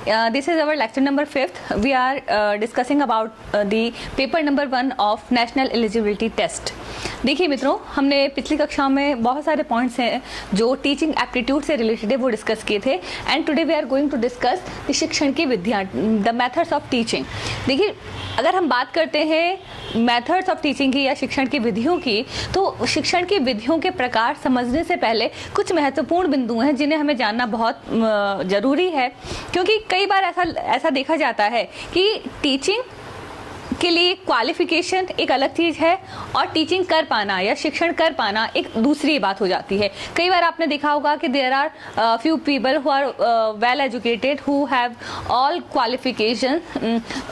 This is our lecture number 5th. We are discussing about the paper number 1 of National Eligibility Test. देखिए मित्रों, हमने पिछली कक्षा में बहुत सारे पॉइंट्स हैं जो टीचिंग एप्टीट्यूड से रिलेटेड है वो डिस्कस किए थे. And today we are going to discuss the शिक्षण की विधियाँ, द मेथड्स ऑफ टीचिंग. देखिए, अगर हम बात करते हैं मेथड्स ऑफ टीचिंग की या शिक्षण की विधियों की, तो शिक्षण की विधियों के प्रकार समझने से पहले कुछ महत्वपूर्ण बिंदु हैं जिन्हें हमें जानना बहुत ज़रूरी है. क्योंकि कई बार ऐसा देखा जाता है कि टीचिंग के लिए क्वालिफिकेशन एक अलग चीज़ है और टीचिंग कर पाना या शिक्षण कर पाना एक दूसरी बात हो जाती है. कई बार आपने देखा होगा कि there are few people who are well educated who have all qualification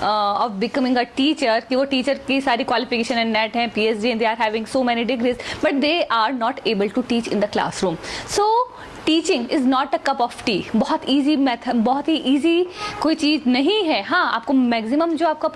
of becoming a teacher, कि वो टीचर की सारी क्वालिफिकेशन एंड नेट हैं, PhD, and they are having so many degrees, but they are not able to teach in the classroom. So teaching is not a cup of tea. बहुत easy method, बहुत ही easy कोई चीज़ नहीं है. हाँ, आपको maximum जो आपका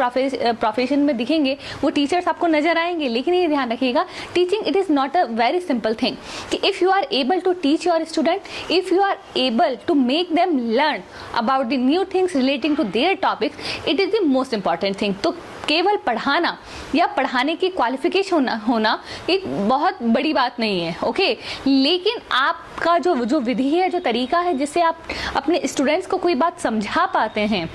प्रोफेशन में दिखेंगे वो टीचर्स आपको नजर आएंगे, लेकिन ये ध्यान रखिएगा, teaching it is not a very simple thing. कि if you are able to teach your student, if you are able to make them learn about the new things relating to their topics, it is the most important thing. तो केवल पढ़ाना या पढ़ाने की qualification होना एक बहुत बड़ी बात नहीं है, ओके. लेकिन आपका जो विधि है, जो तरीका है जिससे आप अपने स्टूडेंट्स को कोई बात समझा पाते हैं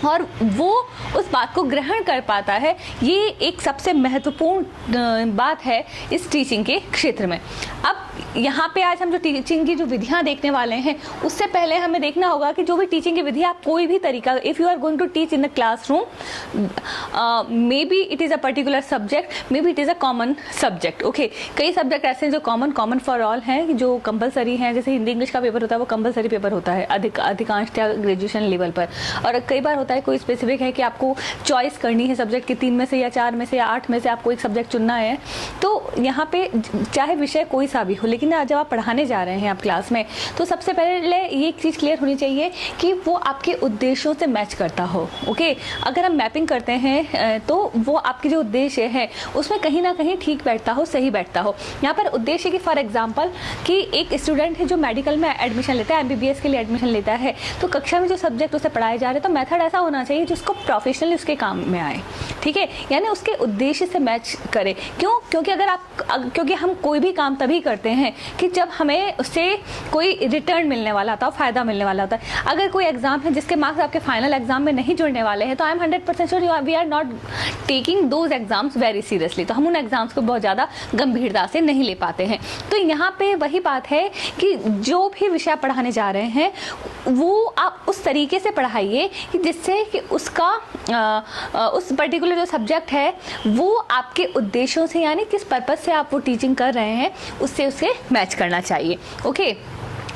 और वो उस बात को ग्रहण कर पाता है, ये एक सबसे महत्वपूर्ण बात है इस टीचिंग के क्षेत्र में. अब यहाँ पे आज हम जो टीचिंग की जो विधियाँ देखने वाले हैं, उससे पहले हमें देखना होगा कि जो भी टीचिंग की विधि, आप कोई भी तरीका, if you are going to teach in the classroom, maybe it is a particular subject, maybe it is a common subject, okay. कई सब्जेक्ट ऐसे हैं जो कॉमन फॉर ऑल हैं, जो कंपलसरी हैं. जैसे हिंदी इंग्लिश का पेपर होता है, वो कंपलसरी पेपर होता है अधिकांशतः ग्रेजुएशन लेवल पर. और कई बार होता है कोई स्पेसिफिक है कि आपको चॉइस करनी है सब्जेक्ट की, 3 में से या 4 में से या 8 में से आपको एक सब्जेक्ट चुनना है. तो यहाँ पे चाहे विषय कोई सा भी हो, लेकिन जब आप पढ़ाने जा रहे हैं आप क्लास में, तो सबसे पहले ये एक चीज़ क्लियर होनी चाहिए कि वो आपके उद्देश्यों से मैच करता हो, ओके. अगर हम मैपिंग करते हैं तो वो आपके जो उद्देश्य है उसमें कहीं ना कहीं ठीक बैठता हो, सही बैठता हो. यहाँ पर उद्देश्य की फॉर एग्जाम्पल कि एक स्टूडेंट है जो मेडिकल में एडमिशन लेता है, MBBS के लिए एडमिशन लेता है, तो कक्षा में जो सब्जेक्ट उसे पढ़ाए जा रहे हैं, तो मेथड ऐसा होना चाहिए जिसको प्रोफेशनली उसके काम में आए, ठीक है. यानी उसके उद्देश्य से मैच करे. क्यों? क्योंकि हम कोई भी काम तभी करते हैं कि जब हमें उससे कोई रिटर्न मिलने वाला होता है, फ़ायदा मिलने वाला होता है. अगर कोई एग्जाम है जिसके मार्क्स आपके फाइनल एग्जाम में नहीं जुड़ने वाले हैं, तो I am 100% sure we are not taking those exams very seriously. तो हम उन एग्जाम्स को बहुत ज़्यादा गंभीरता से नहीं ले पाते हैं. तो यहाँ पे वही बात है कि जो भी विषय पढ़ाने जा रहे हैं वो आप उस तरीके से पढ़ाइए कि जिससे कि उसका उस पर्टिकुलर जो सब्जेक्ट है वो आपके उद्देश्यों से, यानी किस पर्पज़ से आप वो टीचिंग कर रहे हैं, उससे मैच करना चाहिए, okay.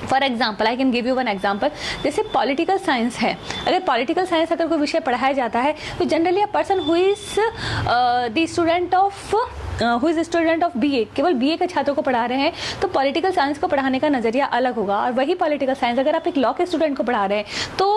For example, I can give you one example. जैसे पॉलिटिकल साइंस है. अगर पॉलिटिकल साइंस अगर कोई विषय पढ़ाया जाता है, तो generally a person who is the student of BA, केवल BA के छात्रों को पढ़ा रहे हैं, तो पॉलिटिकल साइंस को पढ़ाने का नज़रिया अलग होगा. और वही पॉलिटिकल साइंस अगर आप एक लॉ के स्टूडेंट को पढ़ा रहे हैं, तो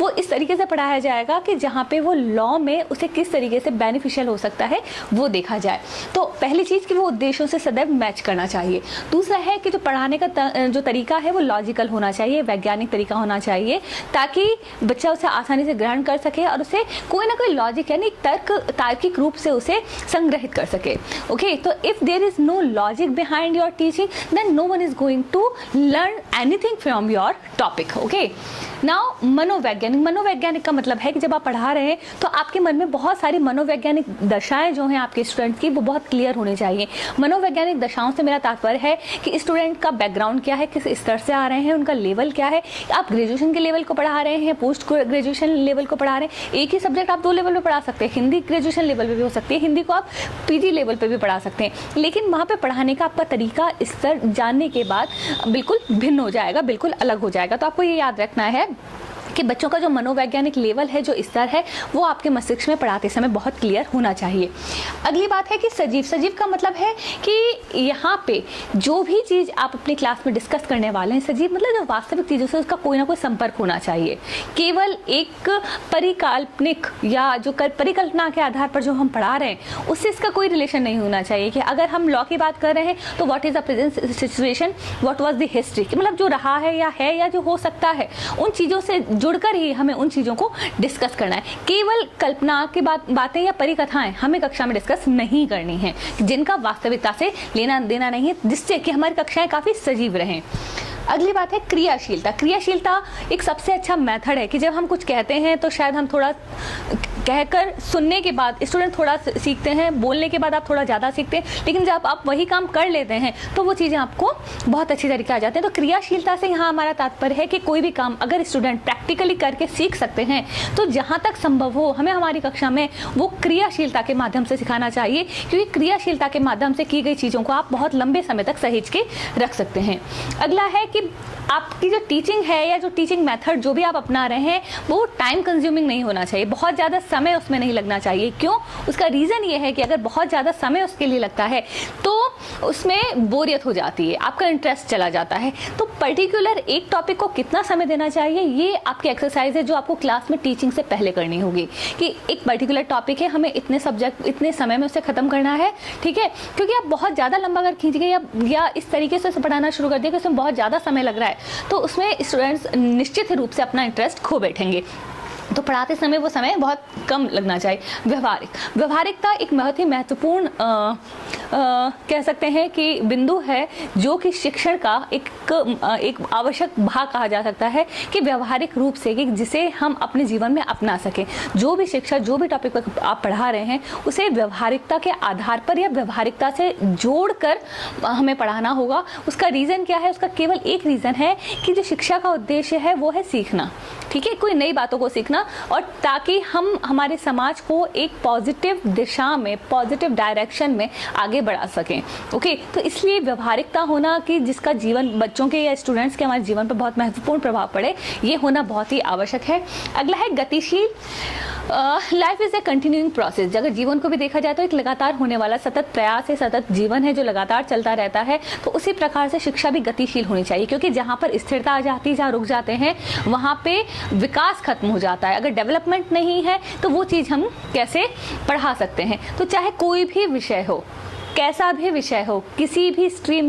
वो इस तरीके से पढ़ाया जाएगा कि जहाँ पे वो लॉ में उसे किस तरीके से बेनिफिशियल हो सकता है वो देखा जाए. तो पहली चीज़ कि वो उद्देश्यों से सदैव मैच करना चाहिए. दूसरा है कि जो पढ़ाने का जो तरीका है वो लॉजिकल होना चाहिए, वैज्ञानिक तरीका होना चाहिए, ताकि बच्चा उसे आसानी से ग्रहण कर सके और उसे कोई ना कोई लॉजिक यानी तार्किक रूप से उसे संग्रहित कर सके, ओके. तो if there is no logic behind your teaching, then no one is going to learn anything from your topic, okay. Now मनोवैज्ञानिक का मतलब है कि जब आप पढ़ा रहे हैं तो आपके मन में बहुत सारी मनोवैज्ञानिक दशाएं जो हैं आपके स्टूडेंट की, वो बहुत क्लियर होनी चाहिए. मनोवैज्ञानिक दशाओं से मेरा तात्पर्य है कि स्टूडेंट का बैकग्राउंड क्या है, किस स्तर से आ रहे हैं, उनका लेवल क्या है. आप ग्रेजुएशन के लेवल को पढ़ा रहे हैं, पोस्ट ग्रेजुएशन लेवल को पढ़ा रहे हैं. एक ही सब्जेक्ट आप 2 लेवल पे पढ़ा सकते हैं. हिंदी ग्रेजुएशन लेवल पे भी हो सकती है, हिंदी को आप PG लेवल पे भी पढ़ा सकते हैं, लेकिन वहाँ पे पढ़ाने का आपका तरीका स्तर जानने के बाद बिल्कुल भिन्न हो जाएगा, बिल्कुल अलग हो जाएगा. तो आपको ये याद रखना है कि बच्चों का जो मनोवैज्ञानिक लेवल है, जो स्तर है, वो आपके मस्तिष्क में पढ़ाते समय बहुत क्लियर होना चाहिए. अगली बात है कि सजीव का मतलब है कि यहाँ पे जो भी चीज़ आप अपनी क्लास में डिस्कस करने वाले हैं, सजीव मतलब जो वास्तविक चीज़ों से उसका कोई ना कोई संपर्क होना चाहिए. केवल एक परिकाल्पनिक या जो परिकल्पना के आधार पर जो हम पढ़ा रहे हैं उससे इसका कोई रिलेशन नहीं होना चाहिए. कि अगर हम लॉ की बात कर रहे हैं तो what is the present situation, what was the history, मतलब जो रहा है या जो हो सकता है, उन चीज़ों से जुड़कर ही हमें उन चीज़ों को डिस्कस करना है। केवल कल्पना की बातें या परिकथाएं हमें कक्षा में डिस्कस नहीं करनी है, जिनका वास्तविकता से लेना देना नहीं है, जिससे कि हमारी कक्षाएं काफ़ी सजीव रहें। अगली बात है क्रियाशीलता। क्रियाशीलता एक सबसे अच्छा मेथड है कि जब हम कुछ कहते हैं तो शायद हम थोड़ा कहकर सुनने के बाद स्टूडेंट थोड़ा सीखते हैं, बोलने के बाद आप थोड़ा ज़्यादा सीखते हैं, लेकिन जब आप वही काम कर लेते हैं तो वो चीज़ें आपको बहुत अच्छी तरीके आ जाते हैं। तो क्रियाशीलता से यहाँ हमारा तात्पर्य है कि कोई भी काम अगर स्टूडेंट प्रैक्टिकली करके सीख सकते हैं तो जहाँ तक संभव हो हमें हमारी कक्षा में वो क्रियाशीलता के माध्यम से सिखाना चाहिए, क्योंकि क्रियाशीलता के माध्यम से की गई चीज़ों को आप बहुत लंबे समय तक सहेज के रख सकते हैं। अगला है कि आपकी जो टीचिंग है या जो टीचिंग मेथड जो भी आप अपना रहे हैं वो टाइम कंज्यूमिंग नहीं होना चाहिए, बहुत ज़्यादा समय उसमें नहीं लगना चाहिए। क्यों? उसका रीज़न ये है कि अगर बहुत ज़्यादा समय उसके लिए लगता है तो उसमें बोरियत हो जाती है, आपका इंटरेस्ट चला जाता है। तो पर्टिकुलर एक टॉपिक को कितना समय देना चाहिए, ये आपकी एक्सरसाइज है जो आपको क्लास में टीचिंग से पहले करनी होगी कि एक पर्टिकुलर टॉपिक है, हमें इतने सब्जेक्ट इतने समय में उसे ख़त्म करना है, ठीक है। क्योंकि आप बहुत ज़्यादा लंबा अगर खींच गए या इस तरीके से पढ़ाना शुरू कर दिया कि उसमें बहुत ज़्यादा समय लग रहा है तो उसमें स्टूडेंट्स निश्चित रूप से अपना इंटरेस्ट खो बैठेंगे। तो पढ़ाते समय वो समय बहुत कम लगना चाहिए। व्यवहारिकता एक बहुत ही महत्वपूर्ण कह सकते हैं कि बिंदु है जो कि शिक्षण का एक आवश्यक भाग कहा जा सकता है कि व्यवहारिक रूप से कि जिसे हम अपने जीवन में अपना सकें। जो भी शिक्षक जो भी टॉपिक पर आप पढ़ा रहे हैं उसे व्यवहारिकता के आधार पर या व्यवहारिकता से जोड़कर हमें पढ़ाना होगा। उसका रीज़न क्या है? उसका केवल एक रीज़न है कि जो शिक्षा का उद्देश्य है वो है सीखना, ठीक है, कोई नई बातों को सीखना, और ताकि हम हमारे समाज को एक पॉजिटिव दिशा में, पॉजिटिव डायरेक्शन में आगे बढ़ा सकें। ओके, तो इसलिए व्यवहारिकता होना कि जिसका जीवन बच्चों के या स्टूडेंट्स के हमारे जीवन पर बहुत महत्वपूर्ण प्रभाव पड़े, ये होना बहुत ही आवश्यक है। अगला है गतिशील। Life is a continuing process. अगर जीवन को भी देखा जाए तो एक लगातार होने वाला सतत प्रयास है, सतत जीवन है जो लगातार चलता रहता है। तो उसी प्रकार से शिक्षा भी गतिशील होनी चाहिए, क्योंकि जहाँ पर स्थिरता आ जाती है, जहाँ रुक जाते हैं, वहाँ पे विकास खत्म हो जाता है। अगर डेवलपमेंट नहीं है तो वो चीज़ हम कैसे पढ़ा सकते हैं? तो चाहे कोई भी विषय हो, कैसा भी विषय हो, किसी भी स्ट्रीम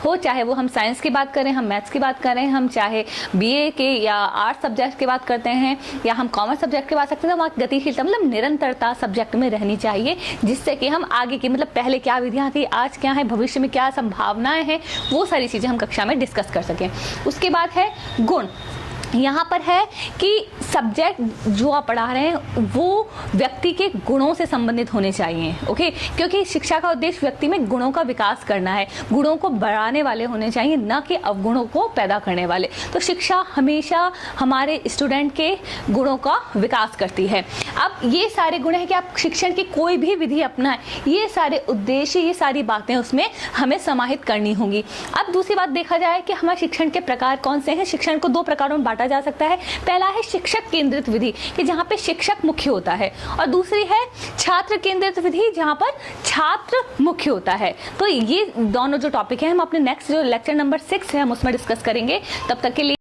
हो, चाहे वो हम साइंस की बात करें, हम मैथ्स की बात करें, हम चाहे बीए के या आर्ट्स सब्जेक्ट की बात करते हैं या हम कॉमर्स सब्जेक्ट की बात करते हैं, तो वहाँ गतिशीलता मतलब निरंतरता सब्जेक्ट में रहनी चाहिए, जिससे कि हम आगे की मतलब पहले क्या विधियाँ थी, आज क्या है, भविष्य में क्या संभावनाएं हैं, वो सारी चीज़ें हम कक्षा में डिस्कस कर सकें। उसके बाद है गुण। यहाँ पर है कि सब्जेक्ट जो आप पढ़ा रहे हैं वो व्यक्ति के गुणों से संबंधित होने चाहिए। ओके, क्योंकि शिक्षा का उद्देश्य व्यक्ति में गुणों का विकास करना है, गुणों को बढ़ाने वाले होने चाहिए, न कि अवगुणों को पैदा करने वाले। तो शिक्षा हमेशा हमारे स्टूडेंट के गुणों का विकास करती है। अब ये सारे गुण हैं कि आप शिक्षण की कोई भी विधि अपनाएं, ये सारे उद्देश्य, ये सारी बातें उसमें हमें समाहित करनी होंगी। अब दूसरी बात देखा जाए कि हमारे शिक्षण के प्रकार कौन से हैं। शिक्षण को दो प्रकारों में जा सकता है। पहला है शिक्षक केंद्रित विधि कि जहां पे शिक्षक मुख्य होता है, और दूसरी है छात्र केंद्रित विधि जहां पर छात्र मुख्य होता है। तो ये दोनों जो टॉपिक है हम अपने नेक्स्ट जो लेक्चर नंबर 6 है हम उसमें डिस्कस करेंगे। तब तक के लिए